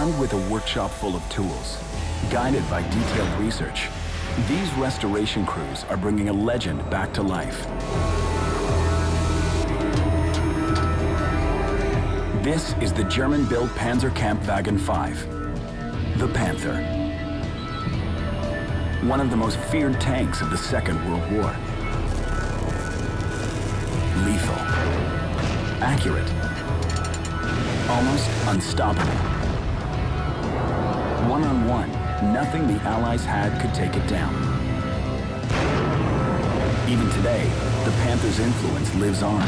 Armed with a workshop full of tools, guided by detailed research, these restoration crews are bringing a legend back to life. This is the German-built Panzerkampfwagen 5, the Panther. One of the most feared tanks of the Second World War. Lethal, accurate, almost unstoppable. One-on-one, nothing the Allies had could take it down. Even today, the Panther's influence lives on.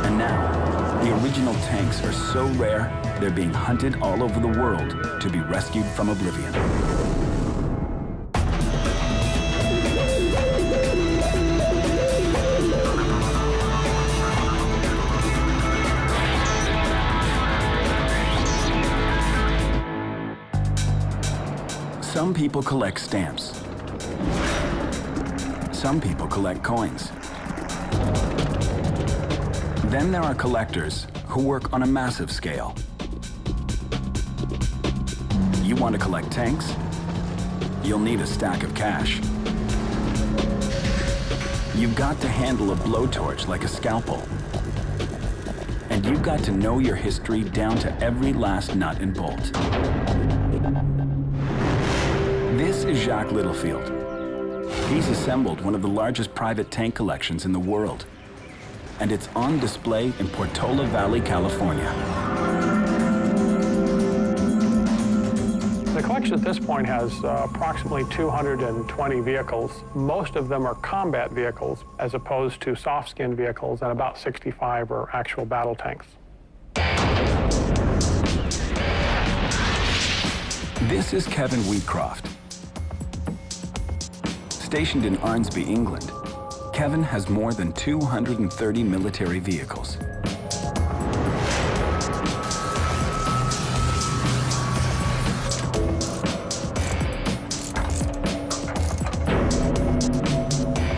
And now, the original tanks are so rare, they're being hunted all over the world to be rescued from oblivion. Some people collect stamps. Some people collect coins. Then there are collectors who work on a massive scale. You want to collect tanks? You'll need a stack of cash. You've got to handle a blowtorch like a scalpel. And you've got to know your history down to every last nut and bolt. This is Jacques Littlefield. He's assembled one of the largest private tank collections in the world. And it's on display in Portola Valley, California. The collection at this point has approximately 220 vehicles. Most of them are combat vehicles as opposed to soft-skinned vehicles, and about 65 are actual battle tanks. This is Kevin Wheatcroft. Stationed in Arnsby, England, Kevin has more than 230 military vehicles.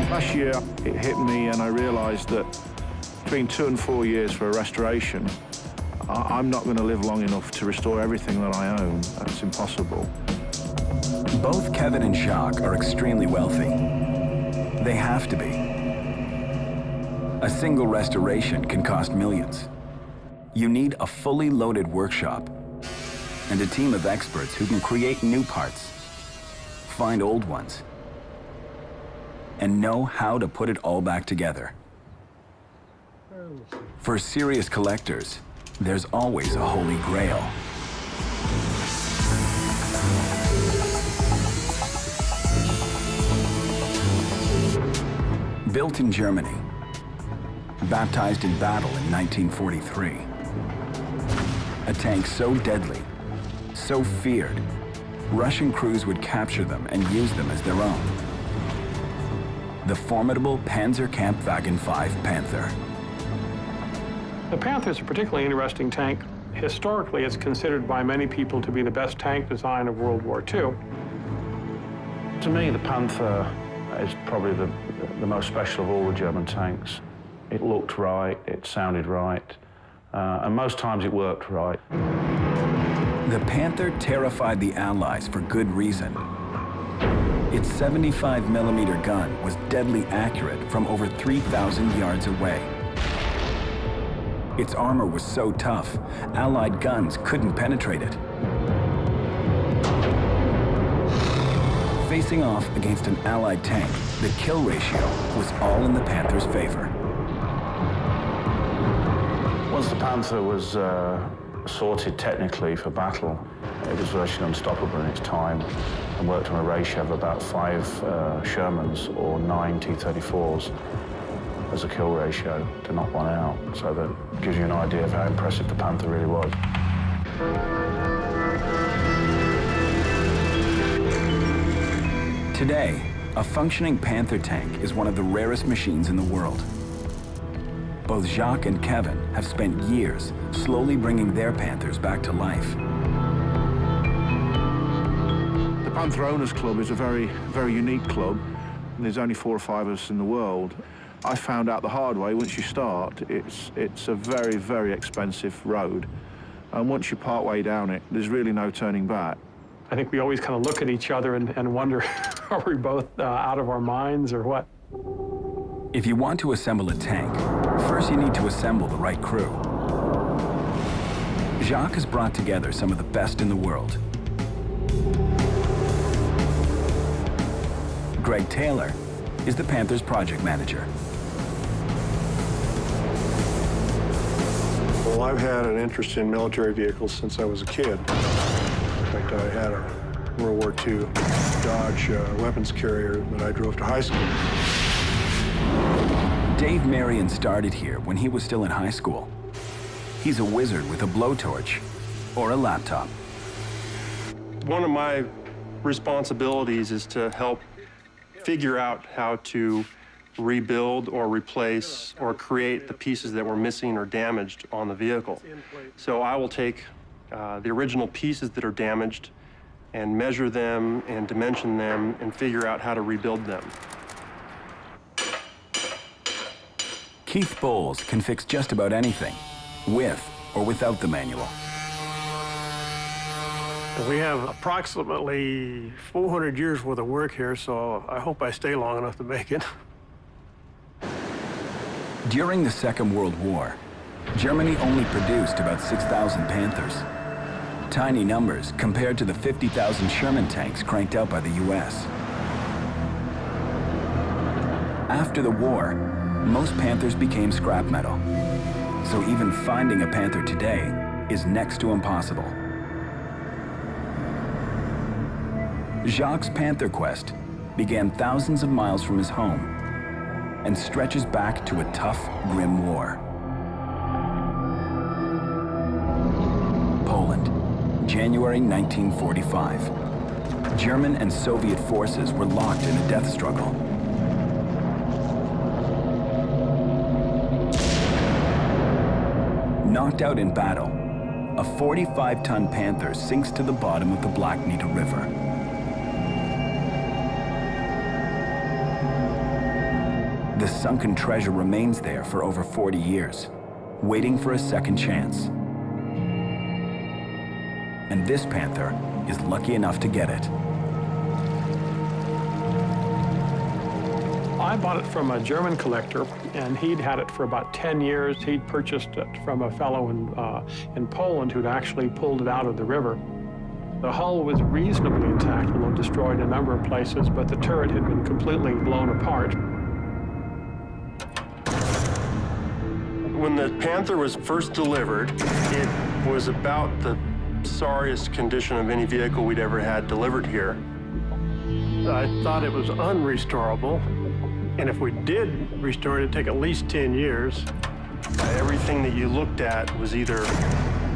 Last year, it hit me and I realized that between 2 and 4 years for a restoration, I'm not going to live long enough to restore everything that I own. That's impossible. Both Kevin and Jacques are extremely wealthy. They have to be. A single restoration can cost millions. You need a fully loaded workshop and a team of experts who can create new parts, find old ones, and know how to put it all back together. For serious collectors, there's always a holy grail. Built in Germany, baptized in battle in 1943. A tank so deadly, so feared, Russian crews would capture them and use them as their own. The formidable Panzerkampfwagen 5 Panther. The Panther is a particularly interesting tank. Historically, it's considered by many people to be the best tank design of World War II. To me, the Panther is probably the most special of all the German tanks. It looked right, it sounded right, and most times it worked right. The Panther terrified the Allies for good reason. Its 75mm gun was deadly accurate from over 3,000 yards away. Its armor was so tough, Allied guns couldn't penetrate it. Facing off against an Allied tank, the kill ratio was all in the Panther's favor. Once the Panther was sorted technically for battle, it was virtually unstoppable in its time and worked on a ratio of about 5 Shermans or 9 T-34s as a kill ratio to knock one out. So that gives you an idea of how impressive the Panther really was. Today, a functioning Panther tank is one of the rarest machines in the world. Both Jacques and Kevin have spent years slowly bringing their Panthers back to life. The Panther Owners Club is a very, very unique club. There's only 4 or 5 of us in the world. I found out the hard way, once you start, it's a very, very expensive road. And once you part way down it, there's really no turning back. I think we always kind of look at each other and wonder, are we both out of our minds or what? If you want to assemble a tank, first you need to assemble the right crew. Jacques has brought together some of the best in the world. Greg Taylor is the Panther's project manager. Well, I've had an interest in military vehicles since I was a kid. In fact, I had a World War II Dodge weapons carrier that I drove to high school. Dave Marion started here when he was still in high school. He's a wizard with a blowtorch or a laptop. One of my responsibilities is to help figure out how to rebuild or replace or create the pieces that were missing or damaged on the vehicle. So I will take the original pieces that are damaged and measure them and dimension them and figure out how to rebuild them. Keith Bowles can fix just about anything, with or without the manual. We have approximately 400 years worth of work here, so I hope I stay long enough to make it. During the Second World War, Germany only produced about 6,000 Panthers. Tiny numbers compared to the 50,000 Sherman tanks cranked out by the US. After the war, most Panthers became scrap metal. So even finding a Panther today is next to impossible. Jacques' Panther quest began thousands of miles from his home and stretches back to a tough, grim war. Poland, January 1945. German and Soviet forces were locked in a death struggle. Knocked out in battle, a 45-ton Panther sinks to the bottom of the Black Nita River. The sunken treasure remains there for over 40 years, waiting for a second chance. And this Panther is lucky enough to get it. I bought it from a German collector, and he'd had it for about 10 years. He'd purchased it from a fellow in Poland who'd actually pulled it out of the river. The hull was reasonably intact, although destroyed in a number of places, but the turret had been completely blown apart. When the Panther was first delivered, it was about the sorriest condition of any vehicle we'd ever had delivered here. I thought it was unrestorable, and if we did restore it, it'd take at least 10 years. Everything that you looked at was either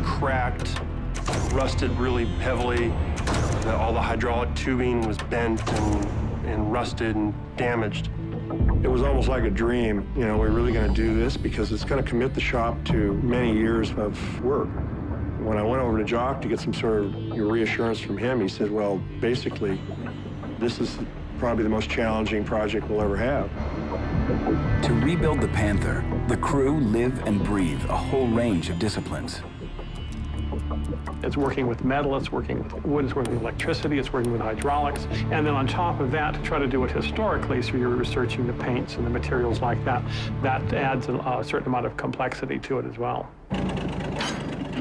cracked, rusted really heavily, all the hydraulic tubing was bent and rusted and damaged. It was almost like a dream. You know, we're really going to do this because it's going to commit the shop to many years of work. When I went over to Jacques to get some sort of reassurance from him, he said, well, basically, this is probably the most challenging project we'll ever have. To rebuild the Panther, the crew live and breathe a whole range of disciplines. It's working with metal, it's working with wood, it's working with electricity, it's working with hydraulics. And then on top of that, to try to do it historically, so you're researching the paints and the materials like that, that adds a certain amount of complexity to it as well.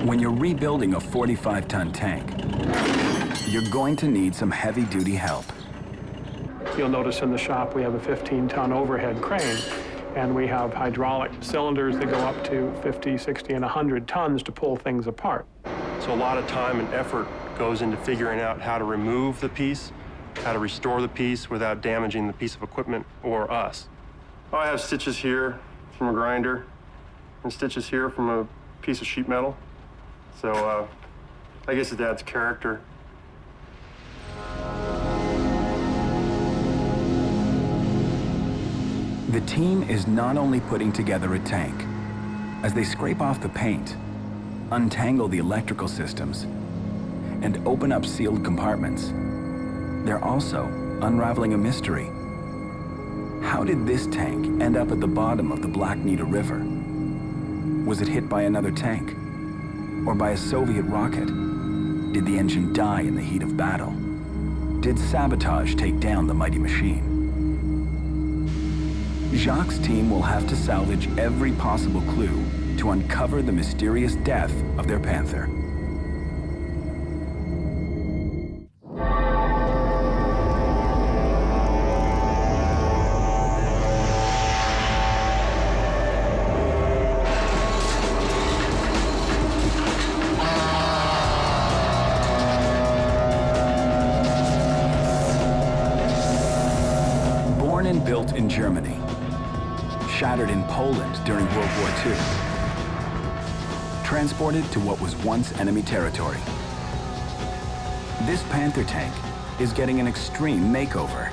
When you're rebuilding a 45-ton tank, you're going to need some heavy-duty help. You'll notice in the shop we have a 15-ton overhead crane, and we have hydraulic cylinders that go up to 50, 60, and 100 tons to pull things apart. So a lot of time and effort goes into figuring out how to remove the piece, how to restore the piece without damaging the piece of equipment or us. I have stitches here from a grinder and stitches here from a piece of sheet metal. So I guess it adds character. The team is not only putting together a tank. As they scrape off the paint, untangle the electrical systems, and open up sealed compartments, they're also unraveling a mystery. How did this tank end up at the bottom of the Black Nita River? Was it hit by another tank? Or by a Soviet rocket? Did the engine die in the heat of battle? Did sabotage take down the mighty machine? Jacques' team will have to salvage every possible clue to uncover the mysterious death of their Panther. Born and built in Germany, shattered in Poland during World War II, transported to what was once enemy territory. This Panther tank is getting an extreme makeover.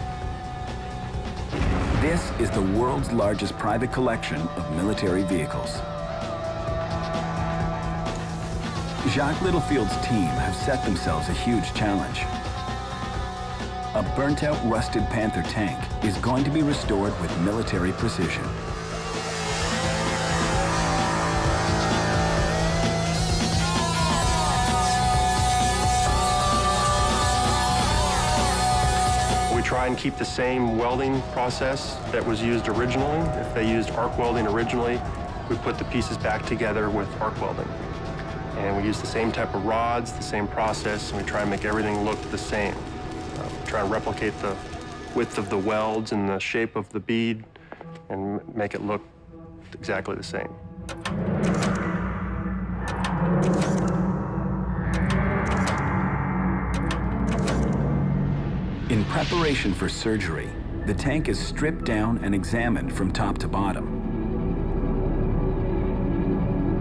This is the world's largest private collection of military vehicles. Jacques Littlefield's team have set themselves a huge challenge. A burnt-out, rusted Panther tank is going to be restored with military precision. We try and keep the same welding process that was used originally. If they used arc welding originally, we put the pieces back together with arc welding. And we use the same type of rods, the same process, and we try and make everything look the same. Try and replicate the width of the welds and the shape of the bead and make it look exactly the same. In preparation for surgery, the tank is stripped down and examined from top to bottom.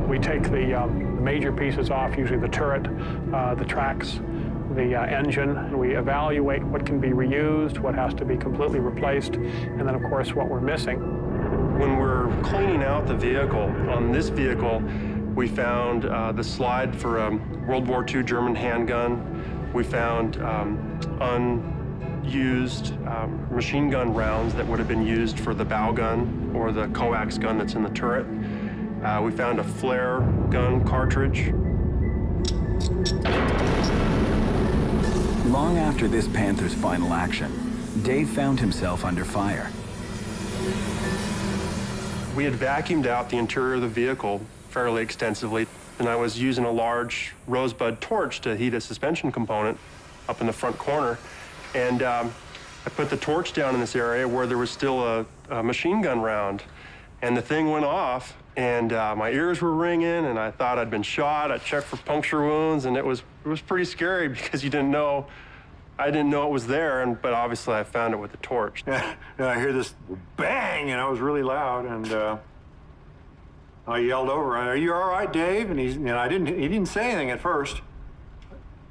We take the major pieces off, usually the turret, the tracks, the engine, and we evaluate what can be reused, what has to be completely replaced, and then, of course, what we're missing. When we're cleaning out the vehicle, on this vehicle, we found the slide for a World War II German handgun. We found unused machine gun rounds that would have been used for the bow gun or the coax gun that's in the turret. We found a flare gun cartridge. Long after this Panther's final action, Dave found himself under fire. We had vacuumed out the interior of the vehicle fairly extensively, and I was using a large rosebud torch to heat a suspension component up in the front corner. And I put the torch down in this area where there was still a machine gun round. And the thing went off, and my ears were ringing, and I thought I'd been shot. I checked for puncture wounds, and it was pretty scary because I didn't know it was there, but obviously I found it with the torch. Yeah, and I hear this bang, and it was really loud, and I yelled over, "Are you all right, Dave?" And he didn't say anything at first,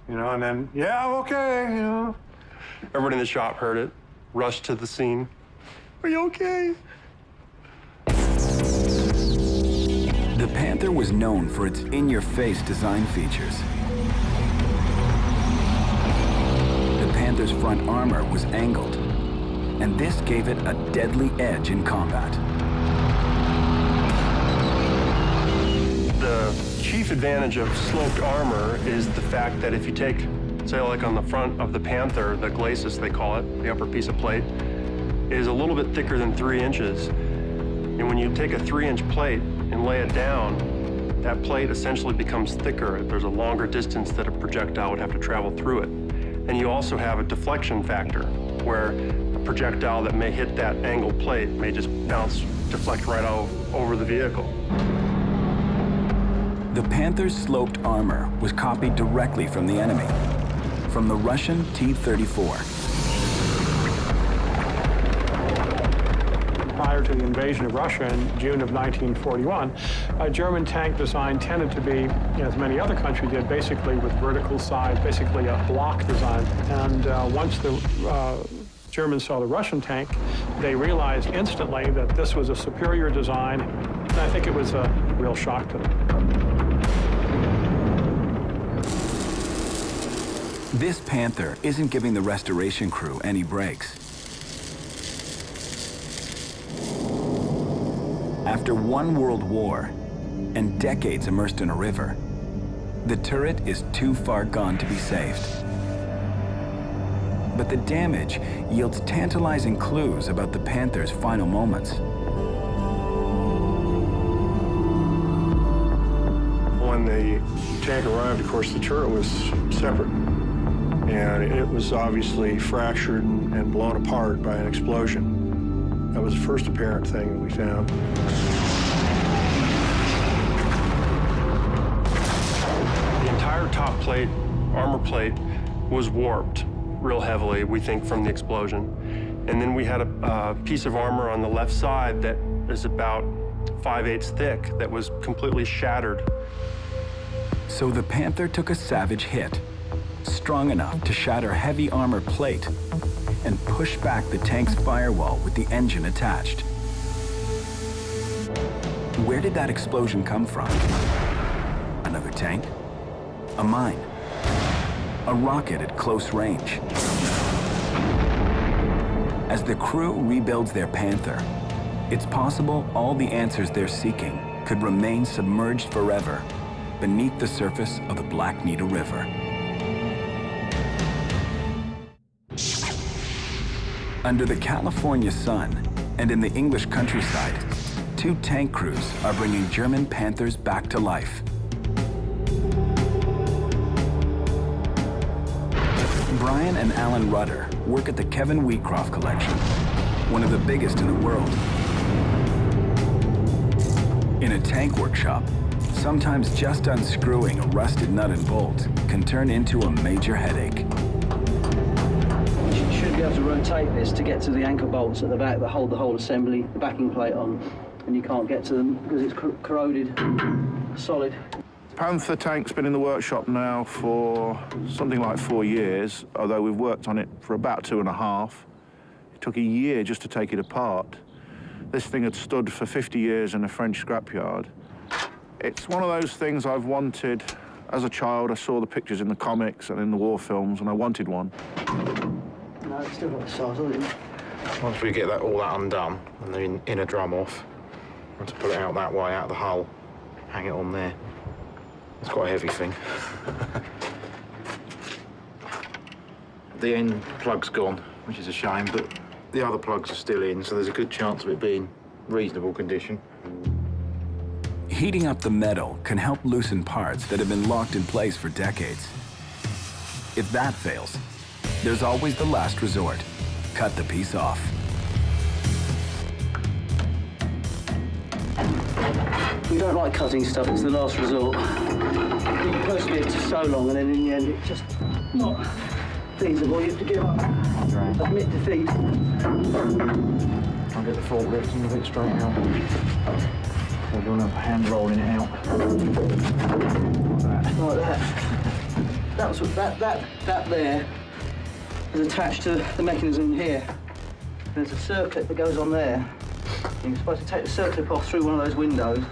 and then, "Yeah, I'm okay," Everybody in the shop heard it, rushed to the scene. "Are you okay?" The Panther was known for its in-your-face design features. The Panther's front armor was angled, and this gave it a deadly edge in combat. The chief advantage of sloped armor is the fact that if you take, say, like on the front of the Panther, the glacis they call it, the upper piece of plate, is a little bit thicker than 3 inches. And when you take a 3-inch plate and lay it down, that plate essentially becomes thicker. There's a longer distance that a projectile would have to travel through it. And you also have a deflection factor, where a projectile that may hit that angled plate may just deflect right over the vehicle. The Panther's sloped armor was copied directly from the enemy, from the Russian T-34. Prior to the invasion of Russia in June of 1941, German tank design tended to be, as many other countries did, basically with vertical sides, basically a block design. And once the Germans saw the Russian tank, they realized instantly that this was a superior design. And I think it was a real shock to them. This Panther isn't giving the restoration crew any breaks. After one world war and decades immersed in a river, the turret is too far gone to be saved. But the damage yields tantalizing clues about the Panther's final moments. When the tank arrived, of course, the turret was separate. And it was obviously fractured and blown apart by an explosion. That was the first apparent thing that we found. The entire top plate, armor plate, was warped real heavily, we think, from the explosion. And then we had a piece of armor on the left side that is about 5/8 thick that was completely shattered. So the Panther took a savage hit, strong enough to shatter heavy armor plate and push back the tank's firewall with the engine attached. Where did that explosion come from? Another tank? A mine? A rocket at close range? As the crew rebuilds their Panther, it's possible all the answers they're seeking could remain submerged forever beneath the surface of the Black Needle River. Under the California sun and in the English countryside, 2 tank crews are bringing German Panthers back to life. Brian and Alan Rudder work at the Kevin Wheatcroft Collection, one of the biggest in the world. In a tank workshop, sometimes just unscrewing a rusted nut and bolt can turn into a major headache. You should be able to rotate this to get to the anchor bolts at the back that hold the whole assembly, the backing plate on, and you can't get to them because it's corroded solid. Panther tank's been in the workshop now for something like 4 years, although we've worked on it for about 2.5. It took a year just to take it apart. This thing had stood for 50 years in a French scrapyard. It's one of those things I've wanted. As a child, I saw the pictures in the comics and in the war films, and I wanted one. No, it's still got the size, hasn't it? Once we get all that undone and the inner drum off, I want to pull it out that way, out of the hull, hang it on there. It's quite a heavy thing. The end plug's gone, which is a shame, but the other plugs are still in, so there's a good chance of it being reasonable condition. Heating up the metal can help loosen parts that have been locked in place for decades. If that fails, there's always the last resort. Cut the piece off. We don't like cutting stuff, it's the last resort. You persevere for so long and then in the end it's just not feasible. You have to give up. Admit defeat. I'll get the forklift and move it straight out. We're doing a hand rolling it out. Like that. That there is attached to the mechanism here. There's a circlip that goes on there. You're supposed to take the circlip off through one of those windows,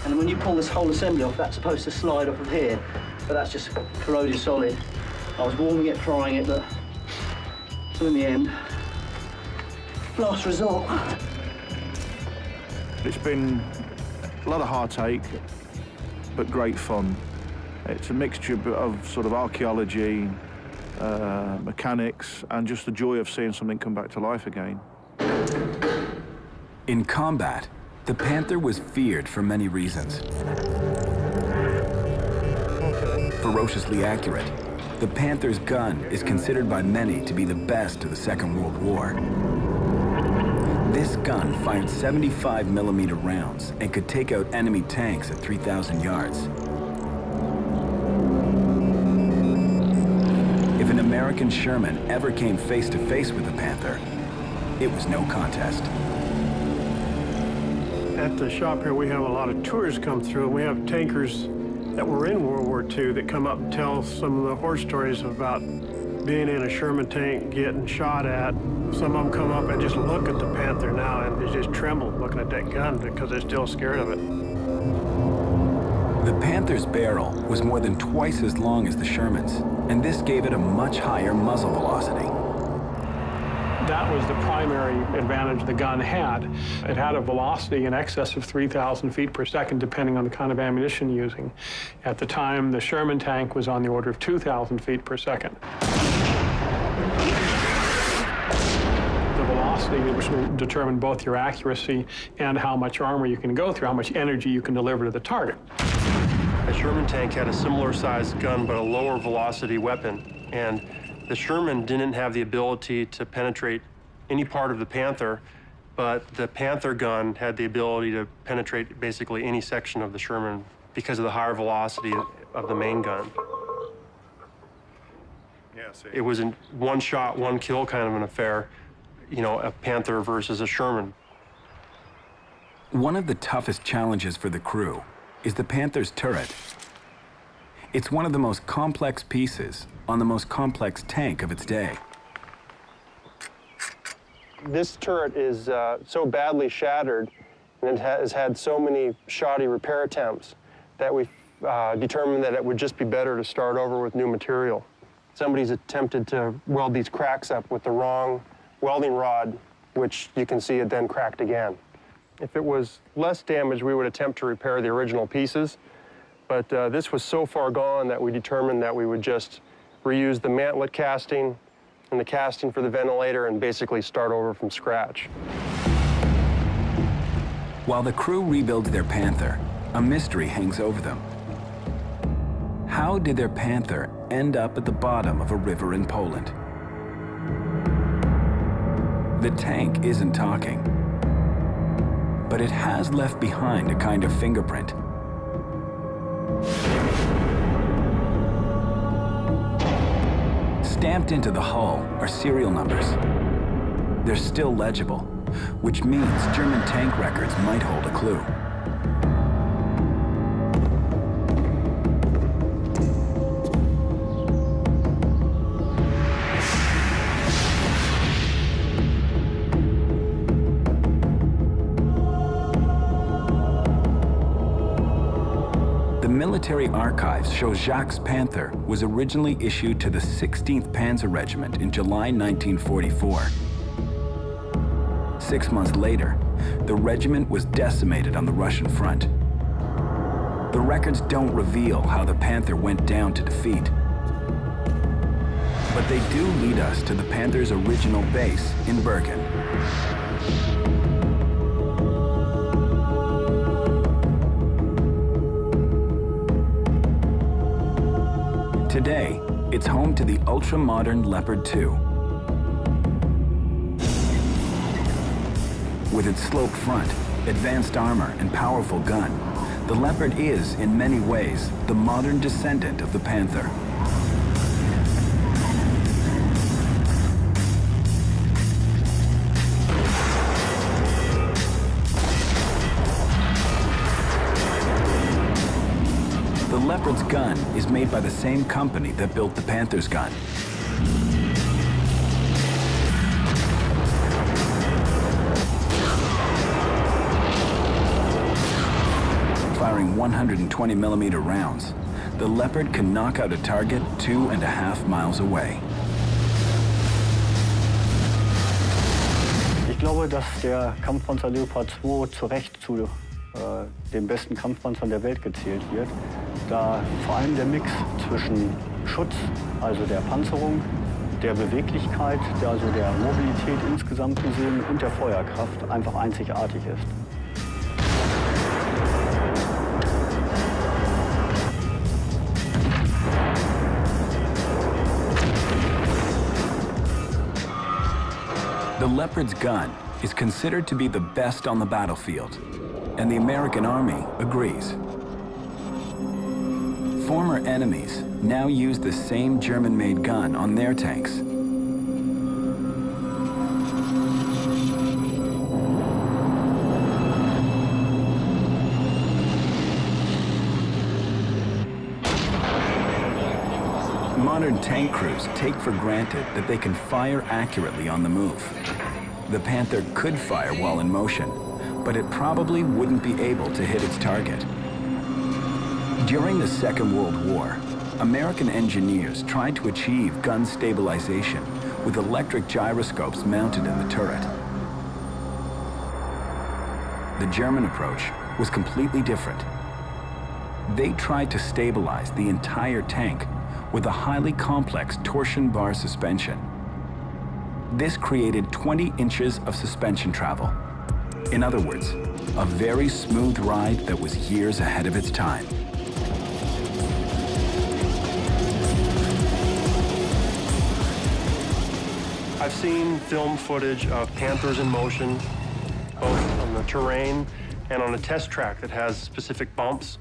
and when you pull this whole assembly off, that's supposed to slide off of here, but that's just corroded solid. I was warming it, prying it, but so in the end, last resort. It's been a lot of heartache, but great fun. It's a mixture of sort of archaeology, mechanics, and just the joy of seeing something come back to life again. In combat, the Panther was feared for many reasons. Ferociously accurate, the Panther's gun is considered by many to be the best of the Second World War. This gun fired 75mm rounds and could take out enemy tanks at 3,000 yards. If an American Sherman ever came face to face with the Panther, it was no contest. At the shop here, we have a lot of tours come through, and we have tankers that were in World War II that come up and tell some of the horror stories about being in a Sherman tank, getting shot at. Some of them come up and just look at the Panther now and they just tremble looking at that gun because they're still scared of it. The Panther's barrel was more than twice as long as the Sherman's, and this gave it a much higher muzzle velocity. That was the primary advantage the gun had. It had a velocity in excess of 3,000 feet per second, depending on the kind of ammunition using. At the time, the Sherman tank was on the order of 2,000 feet per second. The velocity, which will determine both your accuracy and how much armor you can go through, how much energy you can deliver to the target. The Sherman tank had a similar sized gun, but a lower velocity weapon. And the Sherman didn't have the ability to penetrate any part of the Panther, but the Panther gun had the ability to penetrate basically any section of the Sherman because of the higher velocity of the main gun. It was a one shot, one kill kind of an affair, you know, a Panther versus a Sherman. One of the toughest challenges for the crew is the Panther's turret. It's one of the most complex pieces on the most complex tank of its day. This turret is so badly shattered and it has had so many shoddy repair attempts that we determined that it would just be better to start over with new material. Somebody's attempted to weld these cracks up with the wrong welding rod, which you can see it then cracked again. If it was less damage, we would attempt to repair the original pieces, but this was so far gone that we determined that we would just reuse the mantlet casting and the casting for the ventilator and basically start over from scratch. While the crew rebuilds their Panther, a mystery hangs over them. How did their Panther end up at the bottom of a river in Poland? The tank isn't talking, but it has left behind a kind of fingerprint. Stamped into the hull are serial numbers. They're still legible, which means German tank records might hold a clue. Military archives show Jacques' Panther was originally issued to the 16th Panzer Regiment in July 1944. 6 months later, the regiment was decimated on the Russian front. The records don't reveal how the Panther went down to defeat, but they do lead us to the Panther's original base in Bergen. Today, it's home to the ultra-modern Leopard 2. With its sloped front, advanced armor, and powerful gun, the Leopard is, in many ways, the modern descendant of the Panther. The Leopard's gun is made by the same company that built the Panther's gun. Firing 120mm rounds, the Leopard can knock out a target 2.5 miles away. Ich glaube, dass der Kampfpanzer Leopard 2 zu Recht zu den besten Kampfpanzern der Welt gezählt wird, da vor allem der Mix zwischen Schutz, also der Panzerung, der Beweglichkeit, also der Mobilität insgesamt gesehen und der Feuerkraft einfach einzigartig ist. The Leopard's gun is considered to be the best on the battlefield, and the American Army agrees. Former enemies now use the same German-made gun on their tanks. Modern tank crews take for granted that they can fire accurately on the move. The Panther could fire while in motion, but it probably wouldn't be able to hit its target. During the Second World War, American engineers tried to achieve gun stabilization with electric gyroscopes mounted in the turret. The German approach was completely different. They tried to stabilize the entire tank with a highly complex torsion bar suspension. This created 20 inches of suspension travel. In other words, a very smooth ride that was years ahead of its time. I've seen film footage of Panthers in motion, both on the terrain and on a test track that has specific bumps.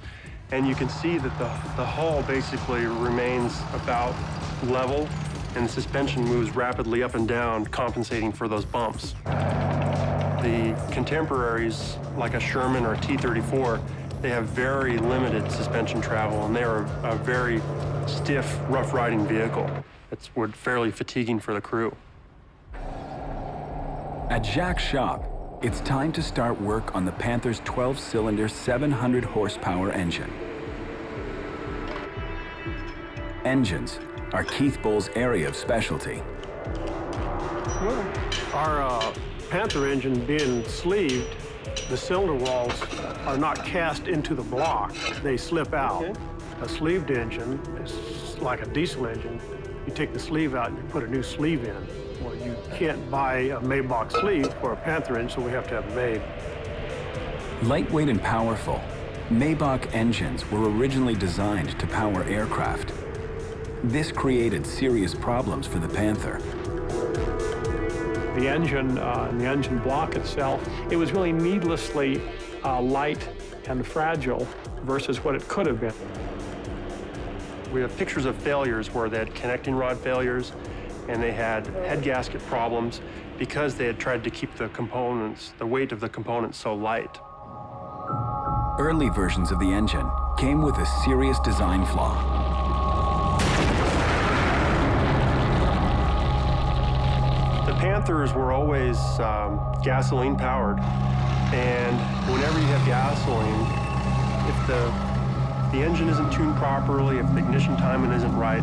And you can see that the hull basically remains about level, and the suspension moves rapidly up and down, compensating for those bumps. The contemporaries, like a Sherman or a T-34, they have very limited suspension travel, and they are a very stiff, rough riding vehicle. It's fairly fatiguing for the crew. At Jacques' shop, it's time to start work on the Panther's 12-cylinder, 700 horsepower engine. Engines are Keith Bull's area of specialty. Our Panther engine being sleeved, the cylinder walls are not cast into the block. They slip out. Okay. A sleeved engine is like a diesel engine. You take the sleeve out and you put a new sleeve in. Well, you can't buy a Maybach sleeve for a Panther engine, so we have to have it made. Lightweight and powerful, Maybach engines were originally designed to power aircraft. This created serious problems for the Panther. The engine and the engine block itself, it was really needlessly light and fragile versus what it could have been. We have pictures of failures where they had connecting rod failures, and they had head gasket problems because they had tried to keep the components, the weight of the components, so light. Early versions of the engine came with a serious design flaw. The Panthers were always gasoline powered, and whenever you have gasoline, if the engine isn't tuned properly, if the ignition timing isn't right,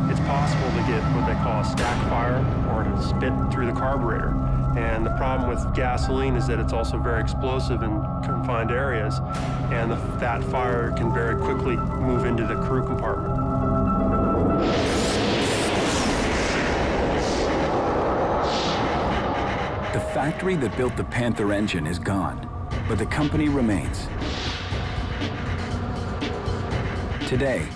it's possible to get what they call a stack fire, or to spit through the carburetor. And the problem with gasoline is that it's also very explosive in confined areas, and that fire can very quickly move into the crew compartment. The factory that built the Panther engine is gone, but the company remains. Today,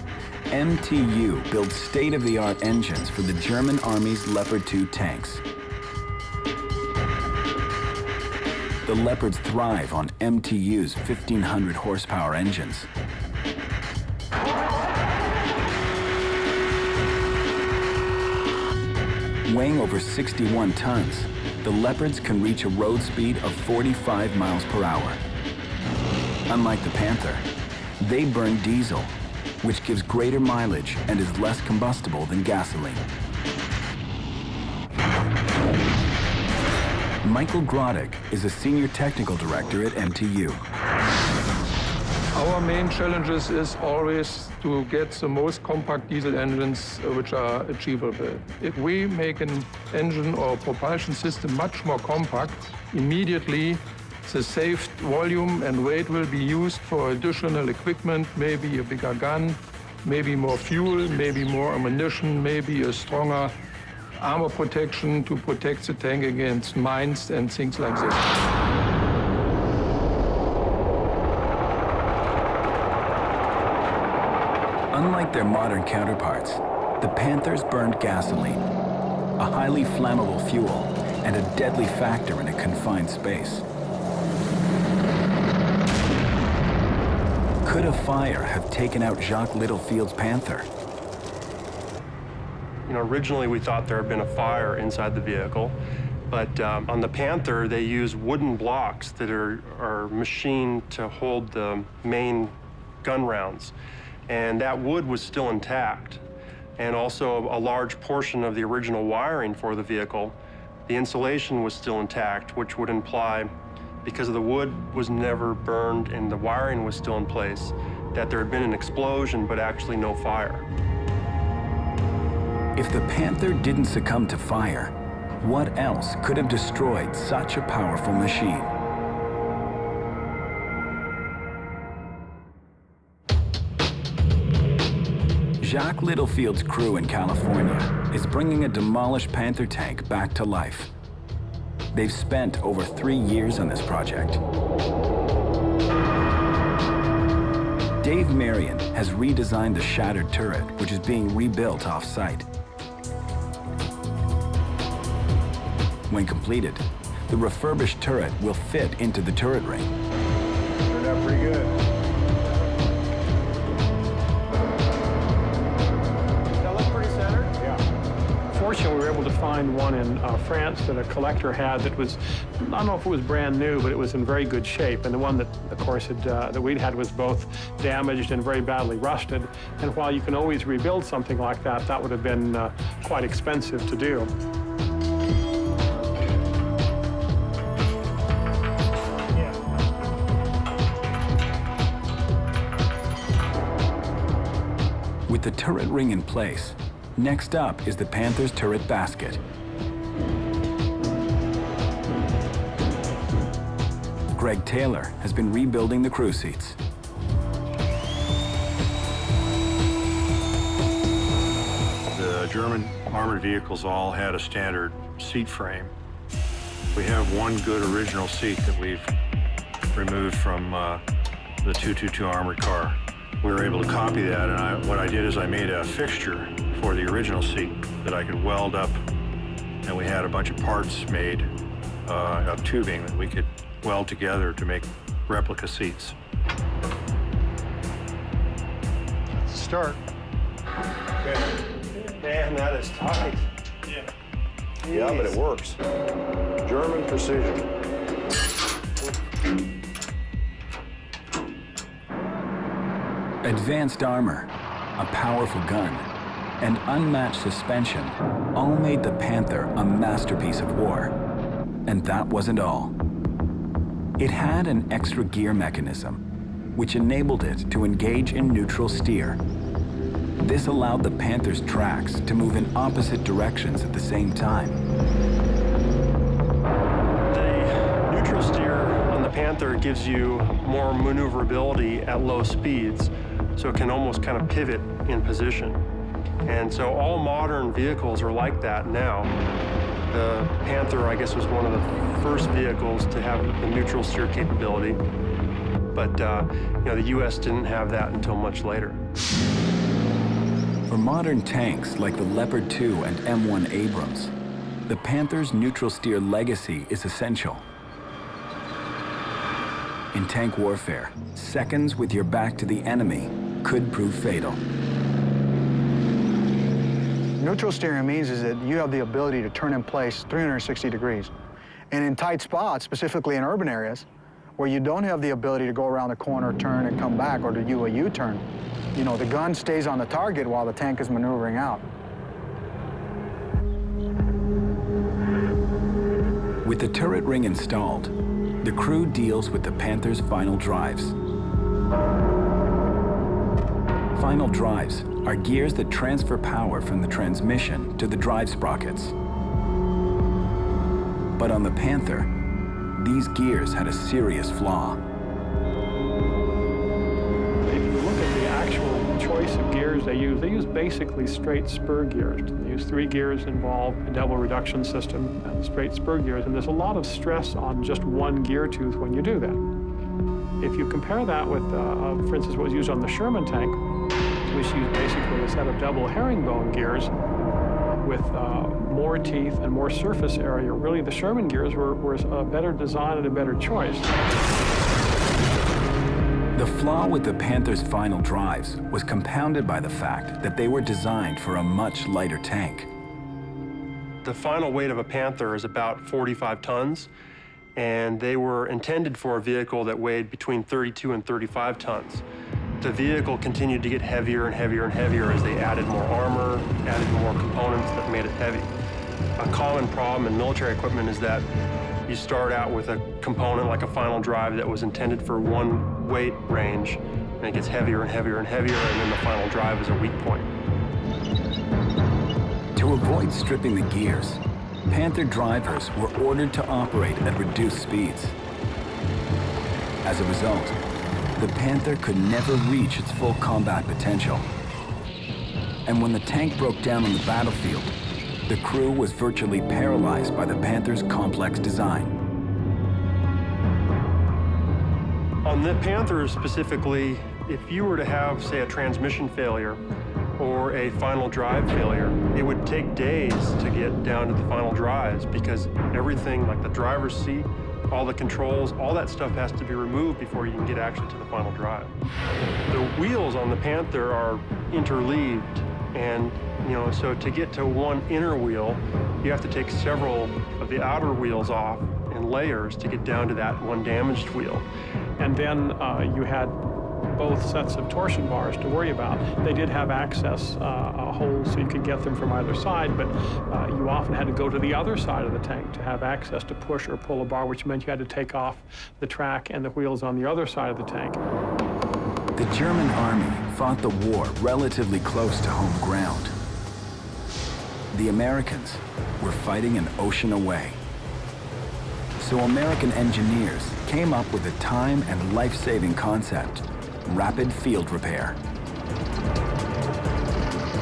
MTU builds state-of-the-art engines for the German Army's Leopard 2 tanks. The Leopards thrive on MTU's 1,500 horsepower engines. Weighing over 61 tons, the Leopards can reach a road speed of 45 miles per hour. Unlike the Panther, they burn diesel, which gives greater mileage and is less combustible than gasoline. Michael Groddick is a senior technical director at MTU. Our main challenges is always to get the most compact diesel engines which are achievable. If we make an engine or propulsion system much more compact, immediately the saved volume and weight will be used for additional equipment, maybe a bigger gun, maybe more fuel, maybe more ammunition, maybe a stronger armor protection to protect the tank against mines and things like this. Unlike their modern counterparts, the Panthers burned gasoline, a highly flammable fuel and a deadly factor in a confined space. Could a fire have taken out Jacques Littlefield's Panther? You know, originally we thought there had been a fire inside the vehicle, but on the Panther they use wooden blocks that are machined to hold the main gun rounds. And that wood was still intact. And also a large portion of the original wiring for the vehicle, the insulation was still intact, which would imply, because the wood was never burned and the wiring was still in place, that there had been an explosion, but actually no fire. If the Panther didn't succumb to fire, what else could have destroyed such a powerful machine? Jacques Littlefield's crew in California is bringing a demolished Panther tank back to life. They've spent over 3 years on this project. Dave Marion has redesigned the shattered turret, which is being rebuilt off-site. When completed, the refurbished turret will fit into the turret ring. Turned out pretty good. That looks pretty centered? Yeah. Fortunately, we were able to find one in France that a collector had that was, I don't know if it was brand new, but it was in very good shape. And the one that, of course, that we'd had was both damaged and very badly rusted. And while you can always rebuild something like that, that would have been quite expensive to do. With the turret ring in place, next up is the Panther's turret basket. Greg Taylor has been rebuilding the crew seats. The German armored vehicles all had a standard seat frame. We have one good original seat that we've removed from the 222 armored car. We were able to copy that, and what I did is I made a fixture for the original seat that I could weld up, and we had a bunch of parts made of tubing that we could weld together to make replica seats. Start. Okay. Man, that is tight. Yeah. Yeah, but it works. German precision. Advanced armor, a powerful gun, and unmatched suspension all made the Panther a masterpiece of war. And that wasn't all. It had an extra gear mechanism, which enabled it to engage in neutral steer. This allowed the Panther's tracks to move in opposite directions at the same time. The neutral steer on the Panther gives you more maneuverability at low speeds, so it can almost kind of pivot in position. And so all modern vehicles are like that now. The Panther, I guess, was one of the first vehicles to have the neutral steer capability. But the U.S. didn't have that until much later. For modern tanks like the Leopard 2 and M1 Abrams, the Panther's neutral steer legacy is essential. In tank warfare, seconds with your back to the enemy could prove fatal. Neutral steering means is that you have the ability to turn in place 360 degrees. And in tight spots, specifically in urban areas, where you don't have the ability to go around the corner, turn, and come back, or to do a U-turn, the gun stays on the target while the tank is maneuvering out. With the turret ring installed, the crew deals with the Panther's final drives. Final drives are gears that transfer power from the transmission to the drive sprockets. But on the Panther, these gears had a serious flaw. If you look at the actual choice of gears they use basically straight spur gears. They use 3 gears involved, a double reduction system, and straight spur gears, and there's a lot of stress on just one gear tooth when you do that. If you compare that with, for instance, what was used on the Sherman tank, which used basically a set of double herringbone gears with more teeth and more surface area. Really, the Sherman gears were a better design and a better choice. The flaw with the Panther's final drives was compounded by the fact that they were designed for a much lighter tank. The final weight of a Panther is about 45 tons, and they were intended for a vehicle that weighed between 32 and 35 tons. The vehicle continued to get heavier and heavier and heavier as they added more armor, added more components that made it heavy. A common problem in military equipment is that you start out with a component like a final drive that was intended for one weight range, and it gets heavier and heavier and heavier, and then the final drive is a weak point. To avoid stripping the gears, Panther drivers were ordered to operate at reduced speeds. As a result, the Panther could never reach its full combat potential. And when the tank broke down on the battlefield, the crew was virtually paralyzed by the Panther's complex design. On the Panther specifically, if you were to have, say, a transmission failure or a final drive failure, it would take days to get down to the final drives because everything, like the driver's seat, all the controls, all that stuff has to be removed before you can get actually to the final drive. The wheels on the Panther are interleaved, and so to get to one inner wheel, you have to take several of the outer wheels off in layers to get down to that one damaged wheel. And then you had both sets of torsion bars to worry about. They did have access holes so you could get them from either side, but you often had to go to the other side of the tank to have access to push or pull a bar, which meant you had to take off the track and the wheels on the other side of the tank. The German army fought the war relatively close to home ground. The Americans were fighting an ocean away. So American engineers came up with a time and life-saving concept: rapid field repair.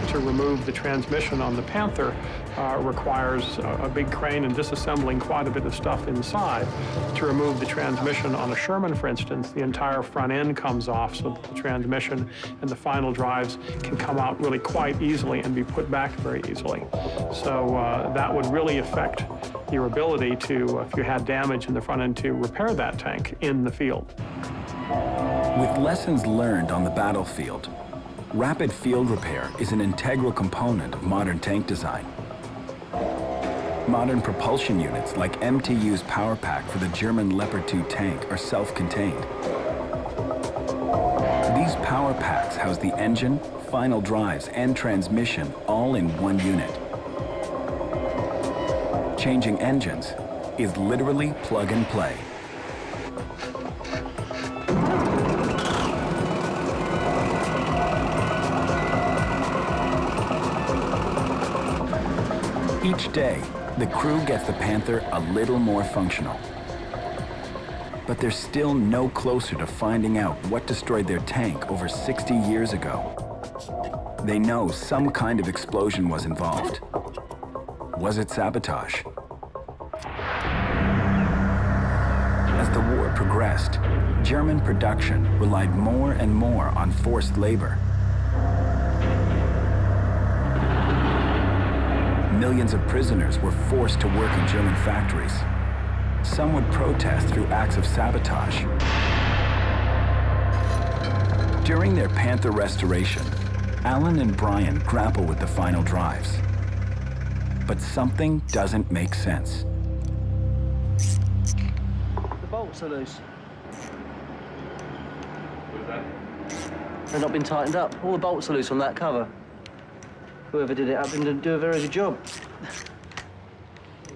To remove the transmission on the Panther requires a big crane and disassembling quite a bit of stuff inside. To remove the transmission on a Sherman, for instance, the entire front end comes off so that the transmission and the final drives can come out really quite easily and be put back very easily. So that would really affect your ability to, if you had damage in the front end, to repair that tank in the field. With lessons learned on the battlefield, rapid field repair is an integral component of modern tank design. Modern propulsion units like MTU's power pack for the German Leopard 2 tank are self-contained. These power packs house the engine, final drives, and transmission all in one unit. Changing engines is literally plug and play. Each day, the crew gets the Panther a little more functional. But they're still no closer to finding out what destroyed their tank over 60 years ago. They know some kind of explosion was involved. Was it sabotage? As the war progressed, German production relied more and more on forced labor. Millions of prisoners were forced to work in German factories. Some would protest through acts of sabotage. During their Panther restoration, Alan and Brian grapple with the final drives. But something doesn't make sense. The bolts are loose. They've not been tightened up. All the bolts are loose on that cover. Whoever did it didn't do a very good job.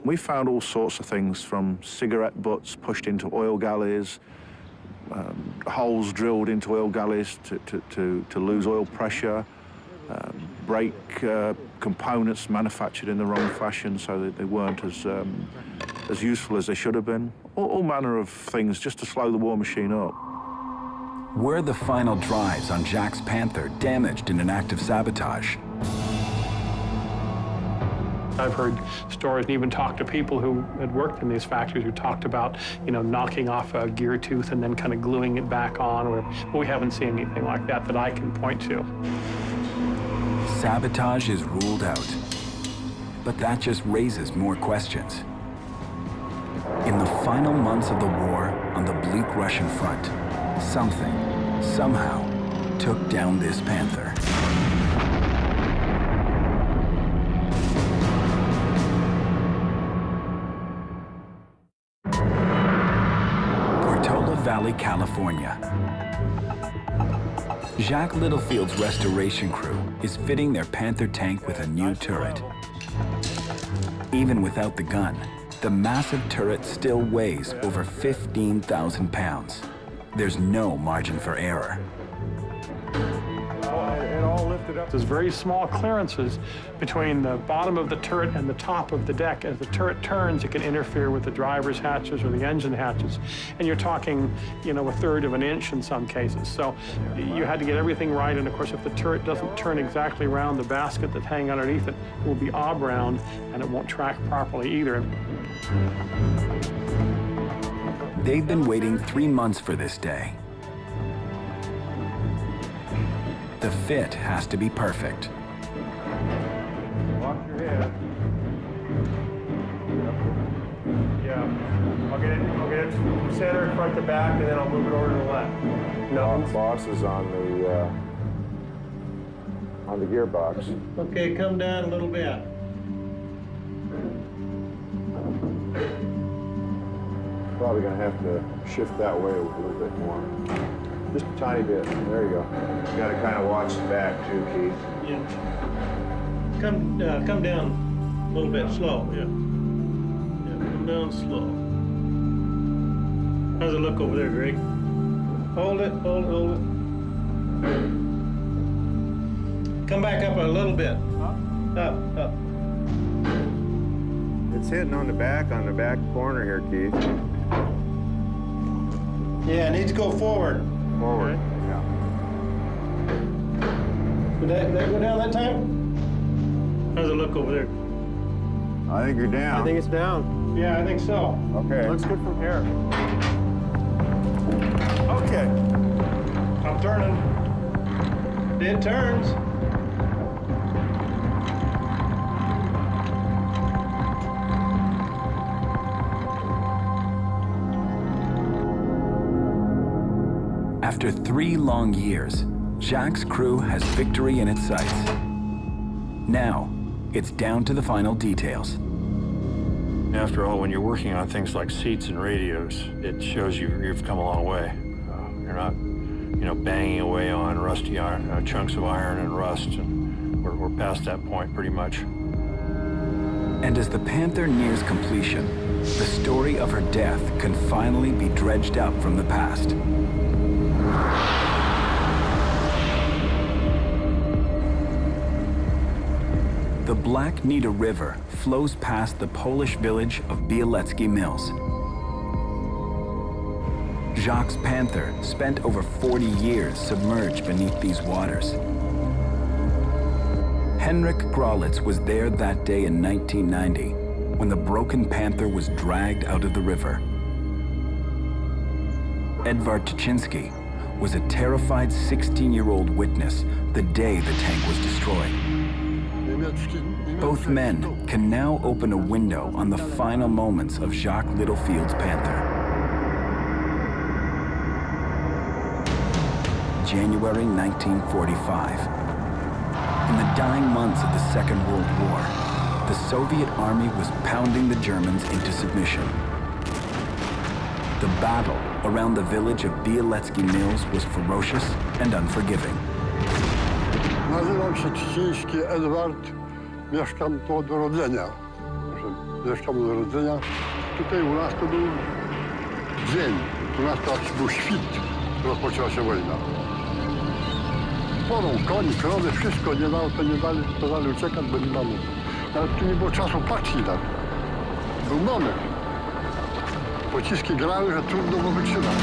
We found all sorts of things, from cigarette butts pushed into oil galleys, holes drilled into oil galleys to lose oil pressure, brake components manufactured in the wrong fashion so that they weren't as useful as they should have been. All manner of things just to slow the war machine up. Were the final drives on Jack's Panther damaged in an act of sabotage? I've heard stories and even talked to people who had worked in these factories who talked about, knocking off a gear tooth and then kind of gluing it back on. We haven't seen anything like that I can point to. Sabotage is ruled out, but that just raises more questions. In the final months of the war on the bleak Russian front, something, somehow, took down this Panther. Valley, California. Jacques Littlefield's restoration crew is fitting their Panther tank with a new turret. Even without the gun, the massive turret still weighs over 15,000 pounds. There's no margin for error. It all lifted up. There's very small clearances between the bottom of the turret and the top of the deck. As the turret turns, it can interfere with the driver's hatches or the engine hatches. And you're talking, you know, 1/3 of an inch in some cases. So you had to get everything right. And of course, if the turret doesn't turn exactly around, the basket that's hanging underneath it will be ob-round and it won't track properly either. They've been waiting 3 months for this day. The fit has to be perfect. Watch your head. Yeah. I'll get it center, front to back, and then I'll move it over to the left. No. Boss is on the gearbox. Okay, come down a little bit. Probably gonna have to shift that way a little bit more. Just a tiny bit. There you go. You gotta kind of watch the back too, Keith. Yeah. Come down a little bit, slow, yeah. Yeah, come down slow. How's it look over there, Greg? Hold it, hold it. Come back up a little bit. Up. It's hitting on the back corner here, Keith. Yeah, it needs to go forward. Forward, Okay. yeah. Did that go down that time? How's it look over there? I think you're down. I think it's down. Yeah, I think so. Okay. Looks good from here. Okay. I'm turning. It turns. After 3 long years, Jacques' crew has victory in its sights. Now, it's down to the final details. After all, when you're working on things like seats and radios, it shows you've come a long way. You're not, you know, banging away on rusty iron, chunks of iron and rust, and we're past that point pretty much. And as the Panther nears completion, the story of her death can finally be dredged up from the past. The Black Nita River flows past the Polish village of Bielecki Mills. Jacques' Panther spent over 40 years submerged beneath these waters. Henrik Grolitz was there that day in 1990 when the broken Panther was dragged out of the river. Edvard Tuchinski was a terrified 16-year-old witness the day the tank was destroyed. Both men can now open a window on the final moments of Jacques Littlefield's Panther. January 1945. In the dying months of the Second World War, the Soviet army was pounding the Germans into submission. The battle around the village of Bielecki Mills was ferocious and unforgiving. Nazywam się Ciesiński Edward, mieszkam tu od urodzenia. Mieszkam od urodzenia. Tutaj u nas to był dzień, u nas to był świt, rozpoczęła się wojna. Porą, koń, krowy, wszystko nie dało, to nie dali uciekać, bo nie mamy. Nawet tu nie było czasu patrzeć na to. Był moment. Pociski grały, że trudno było wytrzymać.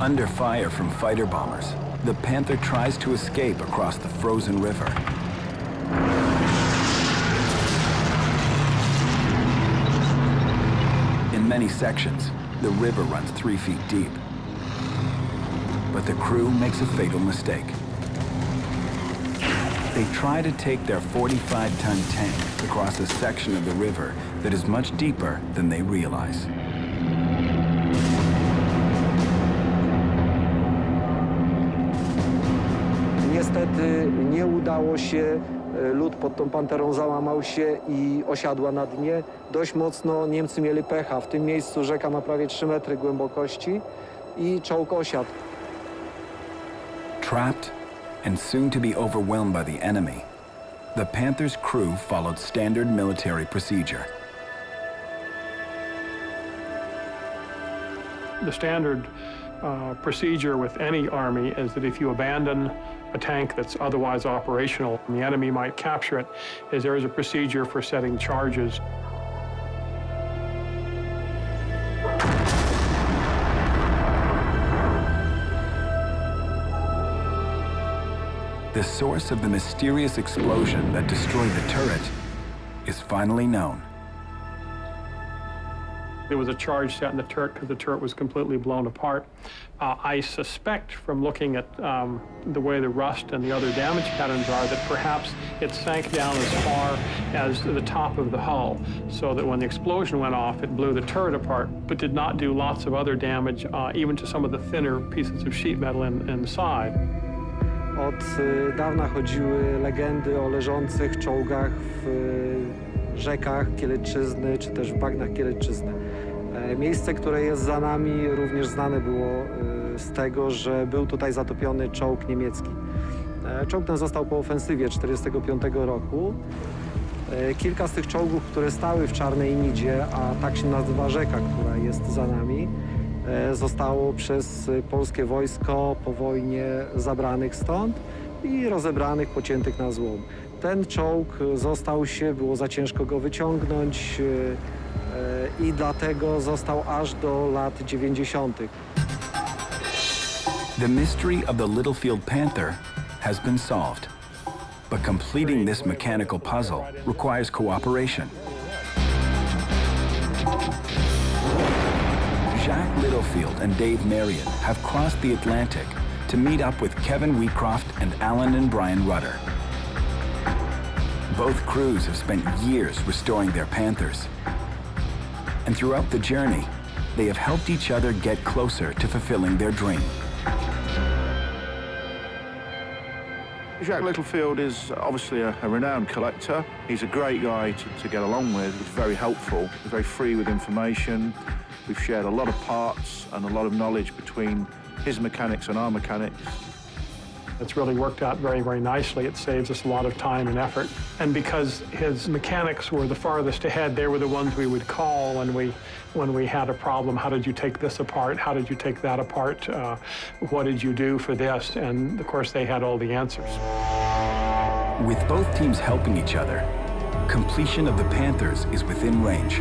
Under fire from fighter bombers, the Panther tries to escape across the frozen river. In many sections, the river runs 3 feet deep. But the crew makes a fatal mistake. They try to take their 45-ton tank across a section of the river that is much deeper than they realize. Niestety nie udało się, lód pod tą Panterą załamał się i osiadła na dnie. Dość mocno Niemcy mieli pecha. W tym miejscu rzeka ma prawie 3 metry głębokości i czołg osiadł. Trapped and soon to be overwhelmed by the enemy, the Panther's crew followed standard military procedure. The standard procedure with any army is that if you abandon a tank that's otherwise operational and the enemy might capture it, is there is a procedure for setting charges. The source of the mysterious explosion that destroyed the turret is finally known. There was a charge set in the turret because the turret was completely blown apart. I suspect from looking at the way the rust and the other damage patterns are that perhaps it sank down as far as the top of the hull, so that when the explosion went off, it blew the turret apart, but did not do lots of other damage, even to some of the thinner pieces of sheet metal inside. Od dawna chodziły legendy o leżących czołgach w rzekach Kielecczyzny, czy też w bagnach Kielecczyzny. Miejsce, które jest za nami, również znane było z tego, że był tutaj zatopiony czołg niemiecki. Czołg ten został po ofensywie 1945 roku. Kilka z tych czołgów, które stały w Czarnej Nidzie, a tak się nazywa rzeka, która jest za nami, zostało przez polskie wojsko po wojnie zabranych stąd i rozebranych, pociętych na złom. Ten czołg został się, było za ciężko go wyciągnąć i dlatego został aż do lat 90. The mystery of the Littlefield Panther has been solved, but completing this mechanical puzzle requires cooperation. Jacques Littlefield and Dave Marion have crossed the Atlantic to meet up with Kevin Wheatcroft and Alan and Brian Rudder. Both crews have spent years restoring their Panthers. And throughout the journey, they have helped each other get closer to fulfilling their dream. Jacques Littlefield is obviously a renowned collector. He's a great guy to get along with. He's very helpful. He's very free with information. We've shared a lot of parts and a lot of knowledge between his mechanics and our mechanics. It's really worked out very, very nicely. It saves us a lot of time and effort. And because his mechanics were the farthest ahead, they were the ones we would call when we had a problem. How did you take this apart? How did you take that apart? What did you do for this? And of course, they had all the answers. With both teams helping each other, completion of the Panthers is within range.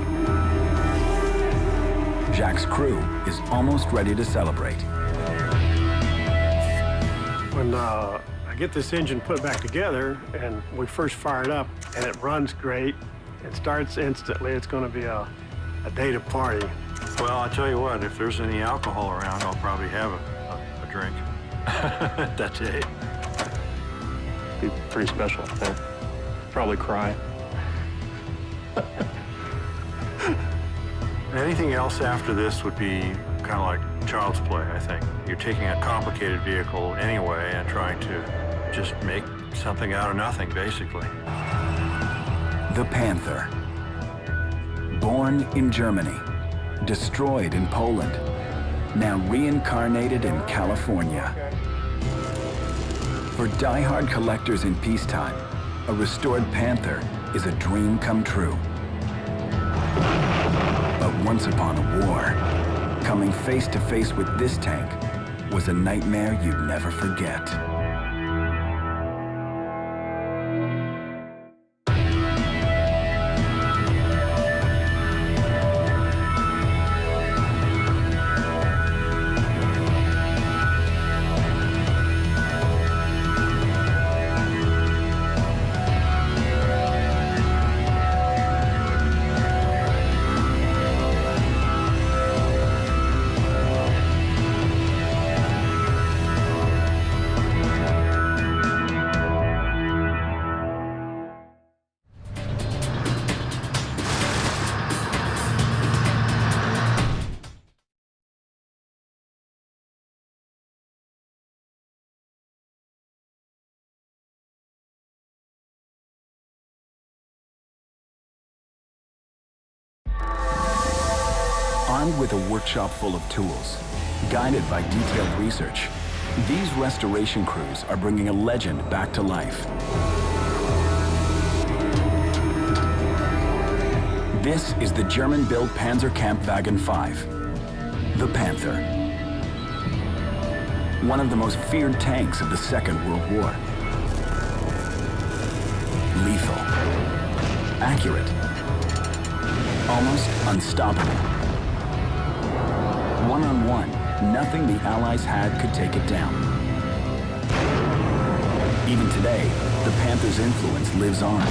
Jacques' crew is almost ready to celebrate. When I get this engine put back together and we first fire it up and it runs great, it starts instantly, it's going to be a day to party. Well, I'll tell you what, if there's any alcohol around, I'll probably have a drink that day. Be pretty special, I think. Probably cry. Anything else after this would be kind of like child's play, I think. You're taking a complicated vehicle anyway and trying to just make something out of nothing, basically. The Panther. Born in Germany, destroyed in Poland, now reincarnated in California. For die-hard collectors in peacetime, a restored Panther is a dream come true. But once upon a war, coming face to face with this tank was a nightmare you'd never forget. Armed with a workshop full of tools, guided by detailed research, these restoration crews are bringing a legend back to life. This is the German-built Panzerkampfwagen 5, the Panther. One of the most feared tanks of the Second World War. Lethal, accurate, almost unstoppable. One-on-one, nothing the Allies had could take it down. Even today, the Panther's influence lives on.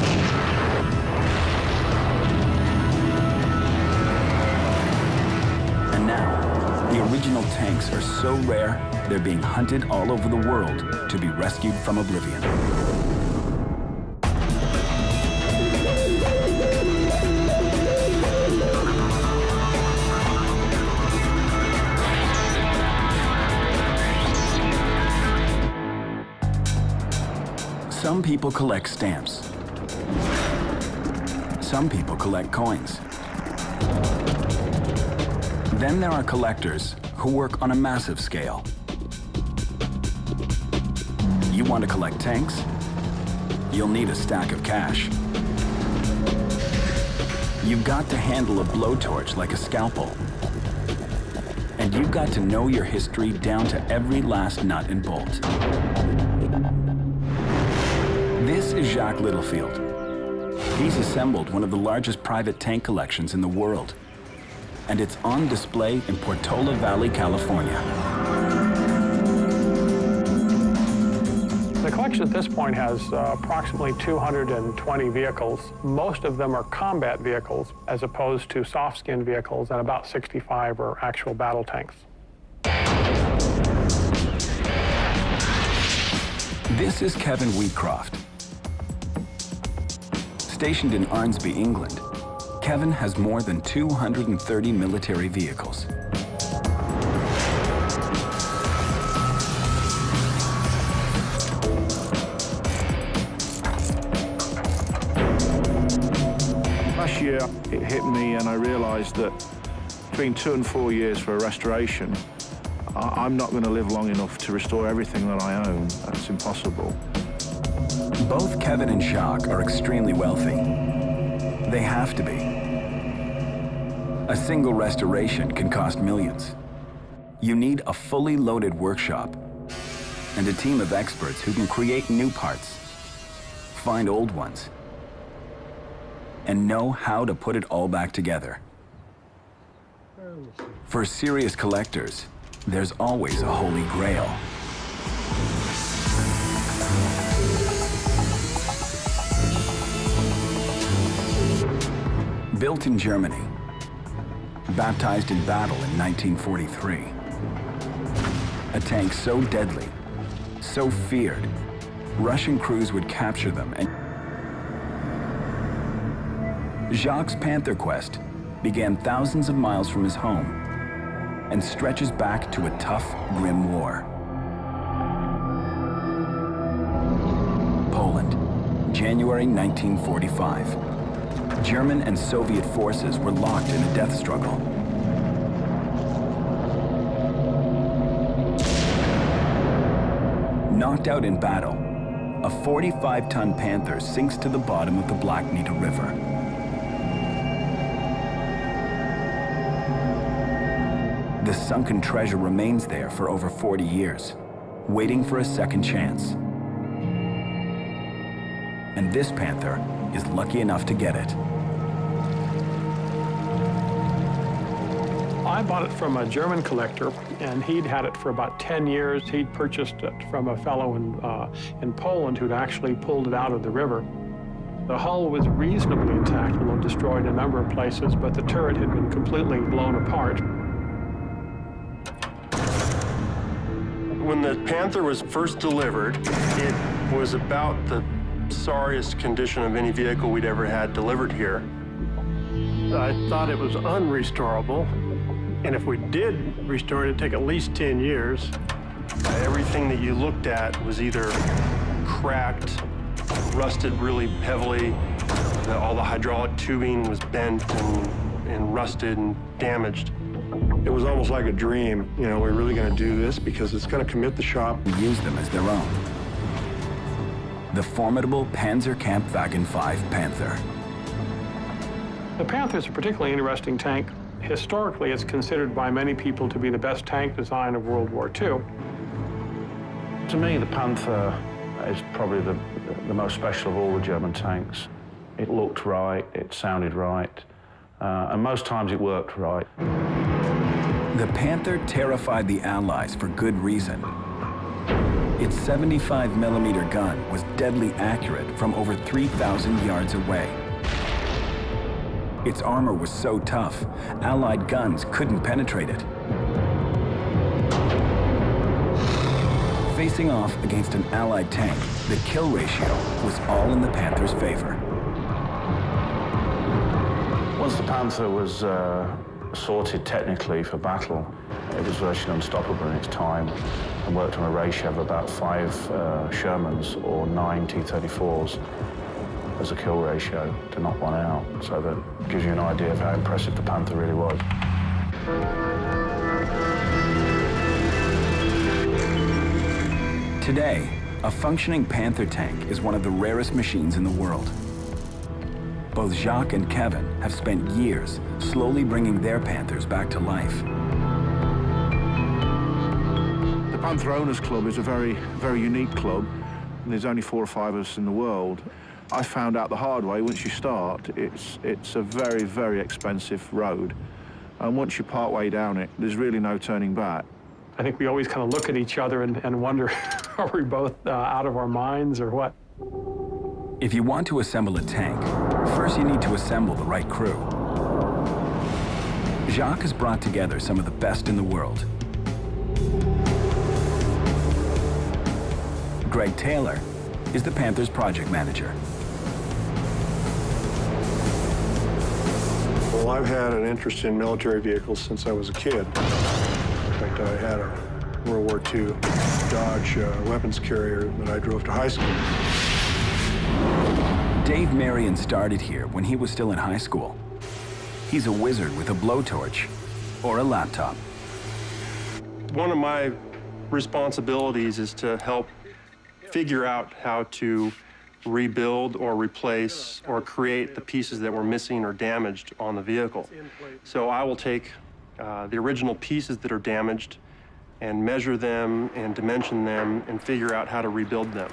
And now, the original tanks are so rare, they're being hunted all over the world to be rescued from oblivion. Some people collect stamps. Some people collect coins. Then there are collectors who work on a massive scale. You want to collect tanks? You'll need a stack of cash. You've got to handle a blowtorch like a scalpel. And you've got to know your history down to every last nut and bolt. This is Jacques Littlefield. He's assembled one of the largest private tank collections in the world, and it's on display in Portola Valley, California. The collection at this point has approximately 220 vehicles. Most of them are combat vehicles as opposed to soft-skinned vehicles, and about 65 are actual battle tanks. This is Kevin Wheatcroft. Stationed in Arnsby, England, Kevin has more than 230 military vehicles. Last year, it hit me and I realized that between 2 and 4 years for a restoration, I'm not going to live long enough to restore everything that I own. That's impossible. Both Kevin and Jacques are extremely wealthy. They have to be. A single restoration can cost millions. You need a fully loaded workshop and a team of experts who can create new parts, find old ones, and know how to put it all back together. For serious collectors, there's always a holy grail. Built in Germany, baptized in battle in 1943. A tank so deadly, so feared, Russian crews would capture them and... Jacques' Panther quest began thousands of miles from his home and stretches back to a tough, grim war. Poland, January 1945. German and Soviet forces were locked in a death struggle. Knocked out in battle, a 45-ton Panther sinks to the bottom of the Black Nita River. The sunken treasure remains there for over 40 years, waiting for a second chance. And this Panther is lucky enough to get it. I bought it from a German collector, and he'd had it for about 10 years. He'd purchased it from a fellow in Poland who'd actually pulled it out of the river. The hull was reasonably intact, although destroyed in a number of places, but the turret had been completely blown apart. When the Panther was first delivered, it was about the sorriest condition of any vehicle we'd ever had delivered here. I thought it was unrestorable, and if we did restore it, it'd take at least 10 years. Everything that you looked at was either cracked, rusted really heavily, all the hydraulic tubing was bent and rusted and damaged. It was almost like a dream. You know, we're really going to do this because it's going to commit the shop. Use them as their own. The formidable Panzerkampfwagen 5 Panther. The Panther is a particularly interesting tank. Historically, it's considered by many people to be the best tank design of World War II. To me, the Panther is probably the most special of all the German tanks. It looked right, it sounded right, and most times it worked right. The Panther terrified the Allies for good reason. Its 75mm gun was deadly accurate from over 3,000 yards away. Its armor was so tough, Allied guns couldn't penetrate it. Facing off against an Allied tank, the kill ratio was all in the Panther's favor. Once the Panther was sorted technically for battle, it was virtually unstoppable in its time and worked on a ratio of about 5 Shermans or 9 T-34s as a kill ratio to knock one out. So that gives you an idea of how impressive the Panther really was. Today, a functioning Panther tank is one of the rarest machines in the world. Both Jacques and Kevin have spent years slowly bringing their Panthers back to life. The Panther Owners Club is a very, very unique club. There's only 4 or 5 of us in the world. I found out the hard way, once you start, it's a very, very expensive road. And once you part way down it, there's really no turning back. I think we always kind of look at each other and wonder, are we both out of our minds or what? If you want to assemble a tank, first you need to assemble the right crew. Jacques has brought together some of the best in the world. Greg Taylor is the Panther's project manager. Well, I've had an interest in military vehicles since I was a kid. In fact, I had a World War II Dodge weapons carrier that I drove to high school. Dave Marion started here when he was still in high school. He's a wizard with a blowtorch or a laptop. One of my responsibilities is to help figure out how to rebuild or replace or create the pieces that were missing or damaged on the vehicle. So I will take the original pieces that are damaged and measure them and dimension them and figure out how to rebuild them.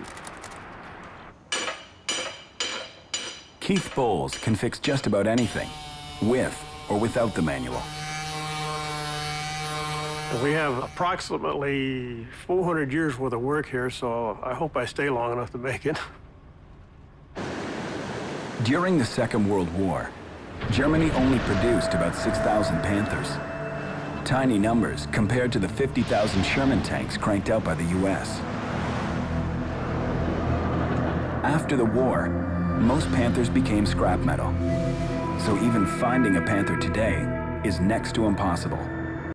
Keith Bowles can fix just about anything, with or without the manual. We have approximately 400 years worth of work here, so I hope I stay long enough to make it. During the Second World War, Germany only produced about 6,000 Panthers. Tiny numbers compared to the 50,000 Sherman tanks cranked out by the US. After the war, most Panthers became scrap metal. So even finding a Panther today is next to impossible.